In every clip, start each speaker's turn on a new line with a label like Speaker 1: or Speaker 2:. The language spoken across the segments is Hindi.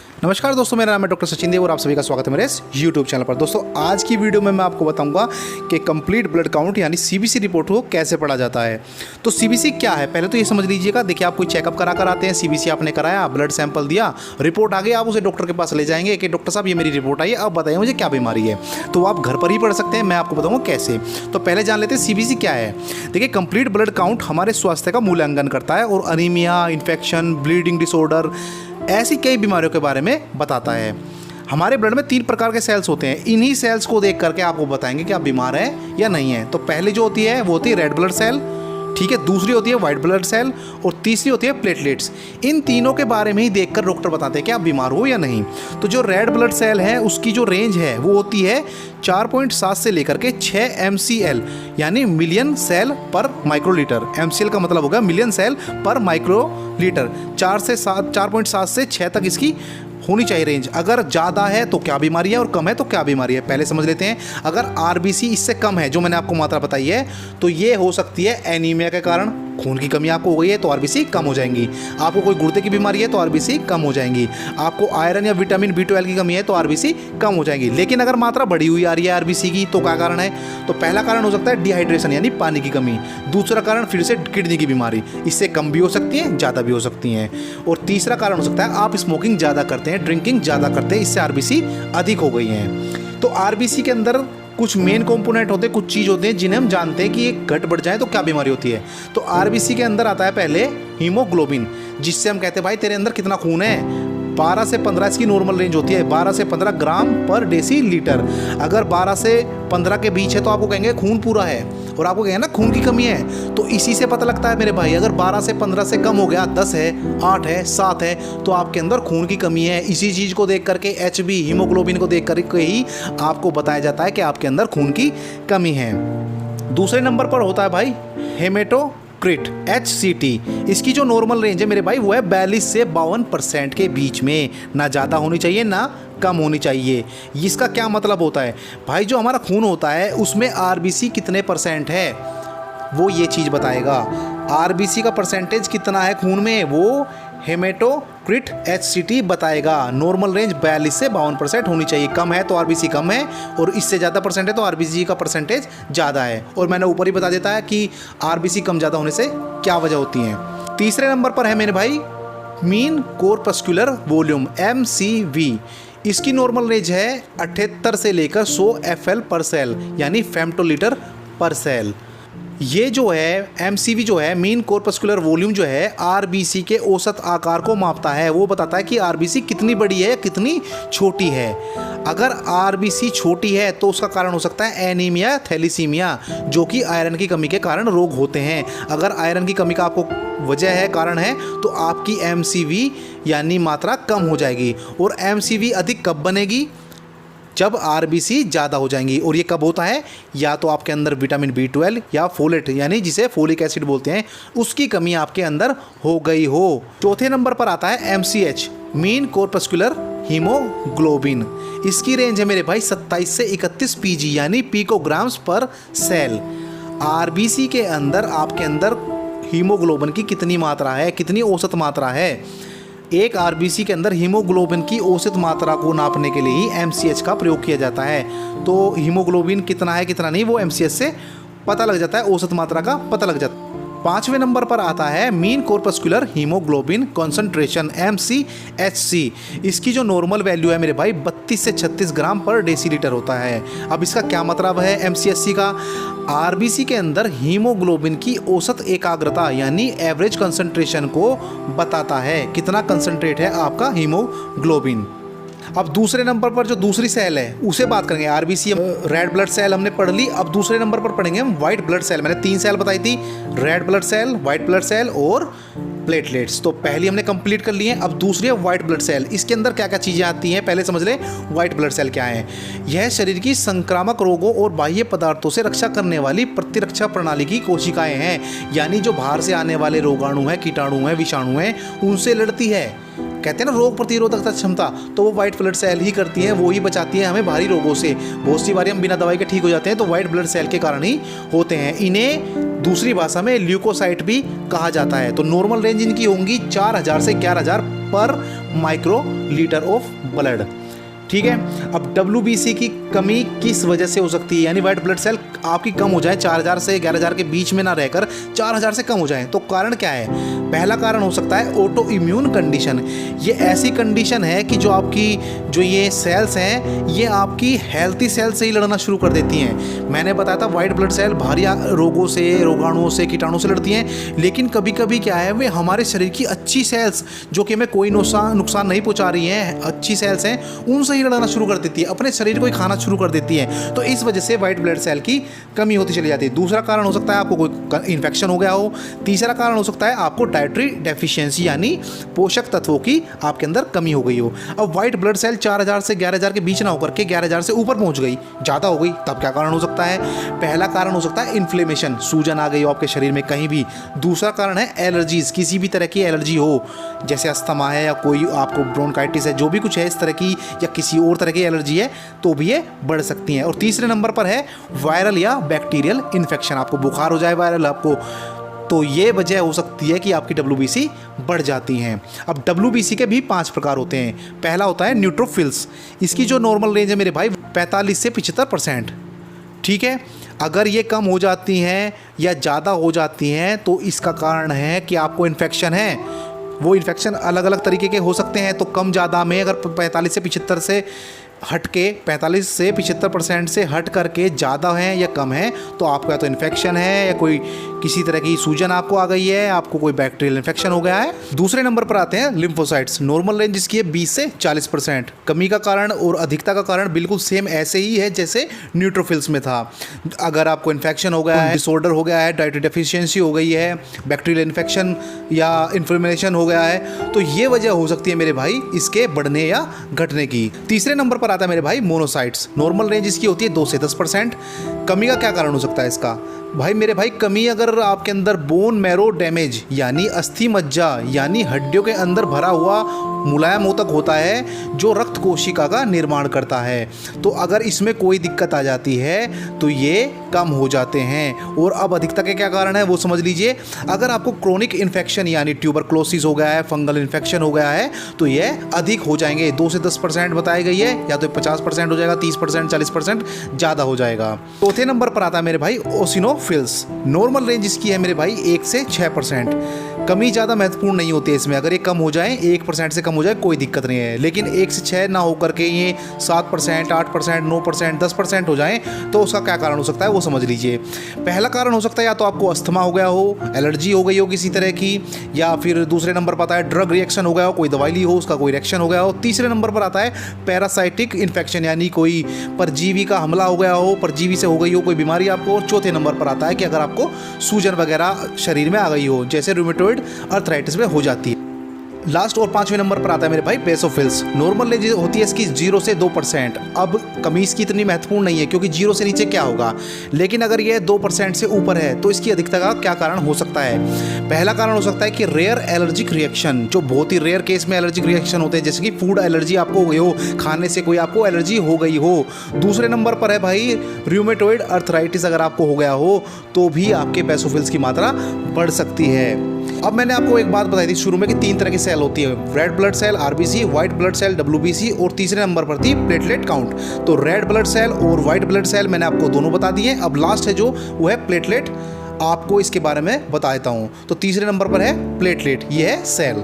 Speaker 1: नमस्कार दोस्तों, मेरा नाम है डॉक्टर सचिन देव और आप सभी का स्वागत है मेरे इस यूट्यूब चैनल पर। दोस्तों आज की वीडियो में मैं आपको बताऊंगा कि कंप्लीट ब्लड काउंट यानी सीबीसी रिपोर्ट को कैसे पढ़ा जाता है। तो सीबीसी क्या है पहले तो ये समझ लीजिएगा। देखिए, आप कोई चेकअप करा कर आते हैं, सीबीसी आपने कराया, ब्लड सैंपल दिया, रिपोर्ट आ गई, आप उसे डॉक्टर के पास ले जाएंगे कि डॉक्टर साहब ये मेरी रिपोर्ट आई है, अब बताइए मुझे क्या बीमारी है। तो आप घर पर ही पढ़ सकते हैं, मैं आपको बताऊँगा कैसे। तो पहले जान लेते हैं सीबीसी क्या है। देखिए, कंप्लीट ब्लड काउंट हमारे स्वास्थ्य का मूल्यांकन करता है और अनीमिया, इन्फेक्शन, ब्लीडिंग डिसऑर्डर, ऐसी कई बीमारियों के बारे में बताता है। हमारे ब्लड में 3 प्रकार के सेल्स होते हैं। इन्हीं सेल्स को देख करके आपको बताएंगे कि आप बीमार हैं या नहीं हैं। तो पहले जो होती है वो होती है रेड ब्लड सेल, ठीक है, दूसरी होती है वाइट ब्लड सेल और तीसरी होती है प्लेटलेट्स। इन तीनों के बारे में ही देखकर डॉक्टर बताते हैं कि आप बीमार हो या नहीं। तो जो रेड ब्लड सेल है उसकी जो रेंज है वो होती है 4.7 से लेकर के 6 MCL यानी मिलियन सेल पर माइक्रोलीटर। MCL का मतलब होगा मिलियन सेल पर माइक्रोलीटर। 4.7 से 6 तक इसकी होनी चाहिए रेंज। अगर ज़्यादा है तो क्या बीमारी है और कम है तो क्या बीमारी है, पहले समझ लेते हैं। अगर आरबीसी इससे कम है, जो मैंने आपको मात्रा बताई है, तो ये हो सकती है एनीमिया के कारण। खून की कमी आपको हो गई है तो आरबीसी कम हो जाएंगी। आपको कोई गुर्दे की बीमारी है तो आरबीसी कम हो जाएंगी। आपको आयरन या विटामिन B12 की कमी है तो आरबीसी कम हो जाएंगी। लेकिन अगर मात्रा बढ़ी हुई आ रही है आरबीसी की तो क्या कारण है? तो पहला कारण हो सकता है डिहाइड्रेशन यानी पानी की कमी। दूसरा कारण फिर से किडनी की बीमारी, इससे कम भी हो सकती है, ज़्यादा भी हो सकती हैं। और तीसरा कारण हो सकता है आप स्मोकिंग ज़्यादा करते हैं, ड्रिंकिंग ज़्यादा करते हैं, इससे आरबीसी अधिक हो गई हैं। तो आरबीसी के अंदर कुछ मेन कंपोनेंट होते हैं, कुछ चीज़ होते हैं जिन्हें हम जानते हैं कि ये घट बढ़ जाए तो क्या बीमारी होती है। तो आरबीसी के अंदर आता है पहले हीमोग्लोबिन, जिससे हम कहते हैं भाई तेरे अंदर कितना खून है। 12 से 15 इसकी नॉर्मल रेंज होती है, 12 से 15 ग्राम पर डेसीलीटर। अगर 12 से 15 के बीच है तो आपको कहेंगे खून पूरा है, और आपको कहेंगे ना खून की कमी है। तो इसी से पता लगता है मेरे भाई, अगर 12 से 15 से कम हो गया, 10 है, 8 है, 7 है, तो आपके अंदर खून की कमी है। इसी चीज़ को देख करके HB हीमोग्लोबिन को देख करके ही आपको बताया जाता है कि आपके अंदर खून की कमी है। दूसरे नंबर पर होता है भाई हेमेटोक्रिट HCT। इसकी जो नॉर्मल रेंज है मेरे भाई वो है 42 से 52% के बीच में, ना ज़्यादा होनी चाहिए ना कम होनी चाहिए। इसका क्या मतलब होता है भाई, जो हमारा खून होता है उसमें आरबीसी कितने % है वो ये चीज़ बताएगा। आरबीसी का परसेंटेज कितना है खून में वो हेमेटोक्रिट HCT बताएगा। नॉर्मल रेंज 42 से 52% होनी चाहिए। कम है तो आरबीसी कम है, और इससे ज़्यादा परसेंट है तो आरबीसी का परसेंटेज ज़्यादा है। और मैंने ऊपर ही बता देता है कि आरबीसी कम ज़्यादा होने से क्या वजह होती हैं। तीसरे नंबर पर है मेरे भाई मीन कॉर्पस्कुलर वॉल्यूम MCV। इसकी नॉर्मल रेंज है 78 से लेकर 100 FL पर सेल यानी फेम्टोलीटर पर सेल। ये जो है MCV जो है मीन कॉर्पस्कुलर वॉल्यूम जो है आरबीसी के औसत आकार को मापता है। वो बताता है कि आरबीसी कितनी बड़ी है कितनी छोटी है। अगर आरबीसी छोटी है तो उसका कारण हो सकता है एनीमिया, थैलीसीमिया, जो कि आयरन की कमी के कारण रोग होते हैं। अगर आयरन की कमी का आपको वजह है, कारण है, तो आपकी MCV यानी मात्रा कम हो जाएगी। और MCV अधिक कब बनेगी? जब आरबीसी ज़्यादा हो जाएंगी। और ये कब होता है? या तो आपके अंदर विटामिन B12 या फोलेट यानी जिसे फोलिक एसिड बोलते हैं उसकी कमी आपके अंदर हो गई हो। चौथे नंबर पर आता है MCH मीन कॉर्पस्कुलर हीमोग्लोबिन। इसकी रेंज है मेरे भाई 27 से 31 PG यानी पिकोग्राम्स पर सेल। आरबीसी के अंदर आपके अंदर हीमोग्लोबिन की कितनी मात्रा है, कितनी औसत मात्रा है? एक आरबीसी के अंदर हीमोग्लोबिन की औसत मात्रा को नापने के लिए ही MCH का प्रयोग किया जाता है। तो हीमोग्लोबिन कितना है कितना नहीं वो MCH से पता लग जाता है, औसत मात्रा का पता लग जाता है। 5वें नंबर पर आता है mean corpuscular haemoglobin concentration MCHC। इसकी जो नॉर्मल वैल्यू है मेरे भाई 32 से 36 ग्राम पर डेसीलीटर होता है। अब इसका क्या मतलब है MCHC का? आरबीसी के अंदर हीमोग्लोबिन की औसत एकाग्रता यानी एवरेज कंसंट्रेशन को बताता है, कितना कंसंट्रेट है आपका हीमोग्लोबिन। अब दूसरे नंबर पर जो दूसरी सेल है उसे बात करेंगे। आरबीसी रेड ब्लड सेल हमने पढ़ ली। अब दूसरे नंबर पर पढ़ेंगे हम व्हाइट ब्लड सेल। मैंने 3 सेल बताई थी, red blood cell, white blood cell और प्लेटलेट्स। तो पहली हमने कंप्लीट कर ली है। अब दूसरी है व्हाइट ब्लड सेल। इसके अंदर क्या क्या चीज़ें आती हैं पहले समझ ले। व्हाइट ब्लड सेल क्या है? यह शरीर की संक्रामक रोगों और बाह्य पदार्थों से रक्षा करने वाली प्रतिरक्षा प्रणाली की कोशिकाएं हैं। यानी जो बाहर से आने वाले रोगाणु हैं, कीटाणु हैं, विषाणु हैं, उनसे लड़ती है। कहते हैं ना रोग प्रतिरोधकता क्षमता, तो वो वाइट ब्लड सेल ही करती हैं, वो ही बचाती हैं हमें भारी रोगों से। बहुत सी बारी हम बिना दवाई के ठीक हो जाते हैं तो वाइट ब्लड सेल के कारण ही होते हैं। इन्हें दूसरी भाषा में ल्यूकोसाइट भी कहा जाता है। तो नॉर्मल रेंज इनकी होंगी 4000 से 11000 पर माइक्रो लीटर ऑफ ब्लड। ठीक है, अब WBC की कमी किस वजह से हो सकती है, यानी वाइट ब्लड सेल आपकी कम हो जाए 4000 से 11000 के बीच में ना रहकर 4000 से कम हो जाए, तो कारण क्या है? पहला कारण हो सकता है ऑटो इम्यून कंडीशन। ये ऐसी कंडीशन है कि जो आपकी जो ये सेल्स हैं ये आपकी हेल्थी सेल से ही लड़ना शुरू कर देती हैं। मैंने बताया था वाइट ब्लड सेल भारी रोगों से, रोगाणुओं से, कीटाणुओं से लड़ती हैं, लेकिन कभी कभी क्या है वे हमारे शरीर की अच्छी सेल्स जो कि हमें कोई नुकसान नहीं पहुंचा रही हैं, अच्छी सेल्स हैं, उनसे ही लड़ना शुरू कर देती है, अपने शरीर को ही खाना शुरू कर देती है। तो इस वजह से वाइट ब्लड सेल की कमी होती चली जाती है। दूसरा कारण हो सकता है आपको कोई इन्फेक्शन हो गया हो। तीसरा कारण हो सकता है आपको डाइटरी डेफिशिएंसी यानी पोषक तत्वों की आपके अंदर कमी हो गई हो। अब वाइट ब्लड सेल 4000 से 11000 के बीच ना होकर के 11000 से ऊपर पहुंच गई, ज़्यादा हो गई, तब क्या कारण हो सकता है? पहला कारण हो सकता है इन्फ्लेमेशन, सूजन आ गई हो आपके शरीर में कहीं भी। दूसरा कारण है एलर्जीज, किसी भी तरह की एलर्जी हो, जैसे अस्थमा है या कोई आपको ब्रोंकाइटिस है, जो भी कुछ है इस तरह की या किसी और तरह की एलर्जी है तो भी ये बढ़ सकती हैं। और तीसरे नंबर पर है वायरल या बैक्टीरियल इन्फेक्शन, आपको बुखार हो जाए वायरल आपको, तो ये वजह हो सकती है कि आपकी WBC बढ़ जाती हैं। अब WBC के भी 5 प्रकार होते हैं। पहला होता है न्यूट्रोफिल्स, इसकी जो नॉर्मल रेंज है मेरे भाई 45 से 75%। ठीक है, अगर ये कम हो जाती हैं या ज़्यादा हो जाती हैं तो इसका कारण है कि आपको इन्फेक्शन है। वो इन्फेक्शन अलग अलग तरीके के हो सकते हैं, तो कम ज़्यादा में अगर 45 से 75 से हट के 45 से 75% से हट करके ज़्यादा है या कम है तो आपको या तो इन्फेक्शन है या कोई किसी तरह की सूजन आपको आ गई है, आपको कोई बैक्टीरियल इन्फेक्शन हो गया है। दूसरे नंबर पर आते हैं लिम्फोसाइट्स, नॉर्मल रेंज इसकी है 20 से 40%। कमी का कारण और अधिकता का कारण बिल्कुल सेम ऐसे ही है जैसे न्यूट्रोफिल्स में था। अगर आपको इन्फेक्शन हो गया है, डिसऑर्डर हो गया है, डाइटरी डेफिशिएंसी हो गई है, बैक्टीरियल इन्फेक्शन या इन्फ्लेमेशन हो गया है, तो ये वजह हो सकती है मेरे भाई इसके बढ़ने या घटने की। तीसरे नंबर पर आता है मेरे भाई मोनोसाइट्स, नॉर्मल रेंज इसकी होती है 2 से 10%। कमी का क्या कारण हो सकता है इसका? भाई मेरे भाई कमी अगर आपके अंदर बोन मैरो डैमेज यानी अस्थि मज्जा यानी हड्डियों के अंदर भरा हुआ मुलायम ऊतक होता है जो रक्त कोशिका का निर्माण करता है, तो अगर इसमें कोई दिक्कत आ जाती है तो ये कम हो जाते हैं। और अब अधिकता के क्या कारण है वो समझ लीजिए। अगर आपको क्रोनिक इन्फेक्शन यानी ट्यूबरक्लोसिस हो गया है, फंगल इन्फेक्शन हो गया है तो ये अधिक हो जाएंगे। 2 से 10% बताई गई है, या तो 50% हो जाएगा, 30%, 40% ज़्यादा हो जाएगा। चौथे नंबर पर आता है मेरे भाई ओसिनोफिल्स, नॉर्मल रेंज इसकी है मेरे भाई 1 से 6%। कमी ज़्यादा महत्वपूर्ण नहीं होती है इसमें, अगर ये कम हो जाए 1% से कम हो जाए कोई दिक्कत नहीं है, लेकिन 1 से 6 ना होकर के ये 7%, 8%, 9%, 10% हो जाए तो उसका क्या कारण हो सकता है वो समझ लीजिए। पहला कारण हो सकता है या तो आपको अस्थमा हो गया हो, एलर्जी हो गई हो किसी तरह की, या फिर दूसरे नंबर पर आता है ड्रग रिएक्शन हो गया हो, कोई दवाई ली हो उसका कोई रिएक्शन हो गया हो। तीसरे नंबर पर आता है पैरासाइटिक इन्फेक्शन यानी कोई परजीवी का हमला हो गया हो, परजीवी से हो गई हो कोई बीमारी आपको। और चौथे नंबर पर आता है कि अगर आपको सूजन वगैरह शरीर में आ गई हो, जैसे रूमेटॉइड अर्थराइटिस में हो जाती है। लास्ट और 5वें नंबर पर आता है मेरे भाई बेसोफिल्स, नॉर्मल रेंज होती है इसकी 0 से 2%। अब कमी इसकी इतनी महत्वपूर्ण नहीं है क्योंकि 0 से नीचे क्या होगा, लेकिन अगर ये 2% से ऊपर है तो इसकी अधिकता का क्या कारण हो सकता है? पहला कारण हो सकता है कि रेयर एलर्जिक रिएक्शन, जो बहुत ही रेयर केस में एलर्जिक रिएक्शन होते हैं, जैसे कि फूड एलर्जी आपको हो गई हो, खाने से कोई आपको एलर्जी हो गई हो। दूसरे नंबर पर है भाई रूमेटॉइड अर्थराइटिस, अगर आपको हो गया हो तो भी आपके बेसोफिल्स की मात्रा बढ़ सकती है। अब मैंने आपको एक बात बताई थी शुरू में कि 3 तरह की सेल होती है, red blood cell RBC, white blood cell WBC, और तीसरे नंबर पर थी प्लेटलेट काउंट। तो रेड ब्लड सेल और व्हाइट ब्लड सेल मैंने आपको दोनों बता दिए। अब लास्ट है जो वो है प्लेटलेट, आपको इसके बारे में बता देता हूँ। तो तीसरे नंबर पर है प्लेटलेट, ये है सेल।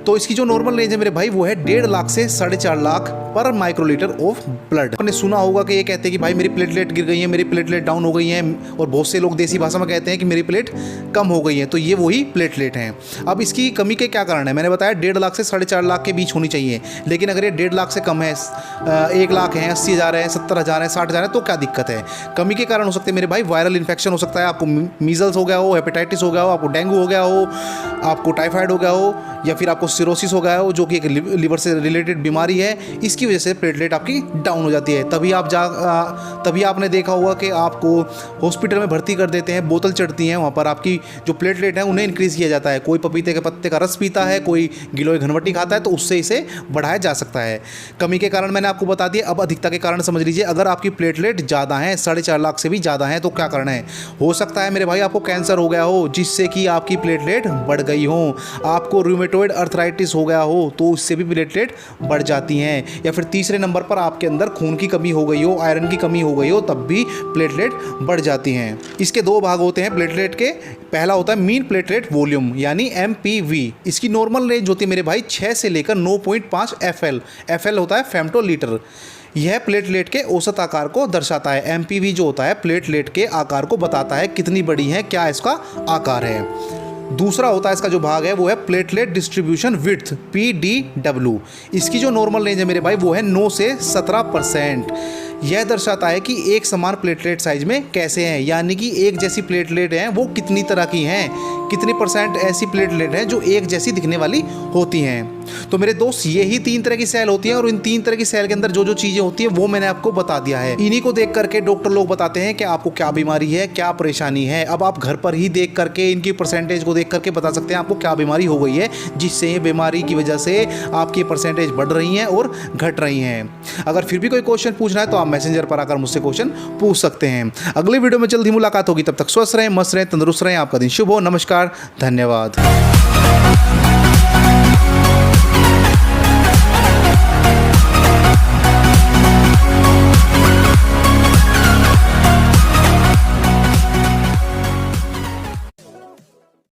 Speaker 1: तो इसकी जो नॉर्मल रेंज है मेरे भाई वो है 1.5 लाख से 4.5 लाख पर माइक्रोलीटर ऑफ ब्लड। आपने सुना होगा कि ये कहते हैं कि भाई मेरी प्लेटलेट गिर गई है, मेरी प्लेटलेट डाउन हो गई है, और बहुत से लोग देसी भाषा में कहते हैं कि मेरी प्लेट कम हो गई है, तो ये वही प्लेटलेट हैं। अब इसकी कमी के क्या कारण है? मैंने बताया 1.5 लाख से 4.5 लाख के बीच होनी चाहिए, लेकिन अगर ये 1.5 लाख से कम है, 1 लाख है, 80,000 है, 70,000 है, 60,000 है, तो क्या दिक्कत है? कमी के कारण हो सकते हैं मेरे भाई वायरल इन्फेक्शन हो सकता है, आपको मीजल्स हो गया हो, हेपेटाइटिस हो गया हो, आपको डेंगू हो गया हो, आपको टाइफाइड हो गया हो, या फिर आपको सिरोसिस हो गया हो जो कि एक लीवर से रिलेटेड बीमारी है। इसकी जिसकी वजह से प्लेटलेट आपकी डाउन हो जाती है। तभी आपने देखा होगा कि आपको हॉस्पिटल में भर्ती कर देते हैं, बोतल चढ़ती हैं, वहाँ पर आपकी जो प्लेटलेट है उन्हें इंक्रीज़ किया जाता है। कोई पपीते के पत्ते का रस पीता है, कोई गिलोय घनवटी खाता है, तो उससे इसे बढ़ाया जा सकता है। कमी के कारण मैंने आपको बता दिया, अब अधिकता के कारण समझ लीजिए। अगर आपकी प्लेटलेट ज़्यादा है, 4.5 लाख से भी ज़्यादा है, तो क्या करना है? हो सकता है मेरे भाई आपको कैंसर हो गया हो जिससे कि आपकी प्लेटलेट बढ़ गई हो, आपको रूमेटॉइड अर्थराइटिस हो गया हो तो उससे भी प्लेटलेट बढ़ जाती हैं, या फिर तीसरे नंबर पर आपके अंदर खून की कमी हो गई हो, आयरन की कमी हो गई हो, तब भी प्लेटलेट बढ़ जाती हैं। इसके 2 भाग होते हैं प्लेटलेट के। पहला होता है मीन प्लेटलेट वॉल्यूम यानी MPV। इसकी नॉर्मल रेंज होती है मेरे भाई 6 से लेकर 9.5 FL। FL होता है फेम्टोलीटर। यह प्लेटलेट के औसत आकार को दर्शाता है। MPV जो होता है प्लेटलेट के आकार को बताता है कितनी बड़ी है, क्या इसका आकार है। दूसरा होता है इसका जो भाग है वो है प्लेटलेट डिस्ट्रीब्यूशन विड्थ PDW। इसकी जो नॉर्मल रेंज है मेरे भाई वो है 9 से 17%। यह दर्शाता है कि एक समान प्लेटलेट साइज में कैसे हैं, यानी कि एक जैसी प्लेटलेट हैं वो कितनी तरह की हैं, कितनी % ऐसी प्लेटलेट हैं जो एक जैसी दिखने वाली होती हैं। तो मेरे दोस्त यही 3 तरह की सेल होती हैं और इन 3 तरह की सेल के अंदर जो जो चीज़ें होती हैं वो मैंने आपको बता दिया है। इन्हीं को देख करके डॉक्टर लोग बताते हैं कि आपको क्या बीमारी है, क्या परेशानी है। अब आप घर पर ही देख करके इनकी % को देख करके बता सकते हैं आपको क्या बीमारी हो गई है, जिससे ये बीमारी की वजह से आपकी % बढ़ रही हैं और घट रही हैं। अगर फिर भी कोई क्वेश्चन पूछना है तो आप मैसेंजर पर आकर मुझसे क्वेश्चन पूछ सकते हैं। अगले वीडियो में जल्दी मुलाकात होगी, तब तक स्वस्थ रहें, मस्त रहें, तंदुरुस्त रहें। आपका दिन शुभ हो। नमस्कार, धन्यवाद।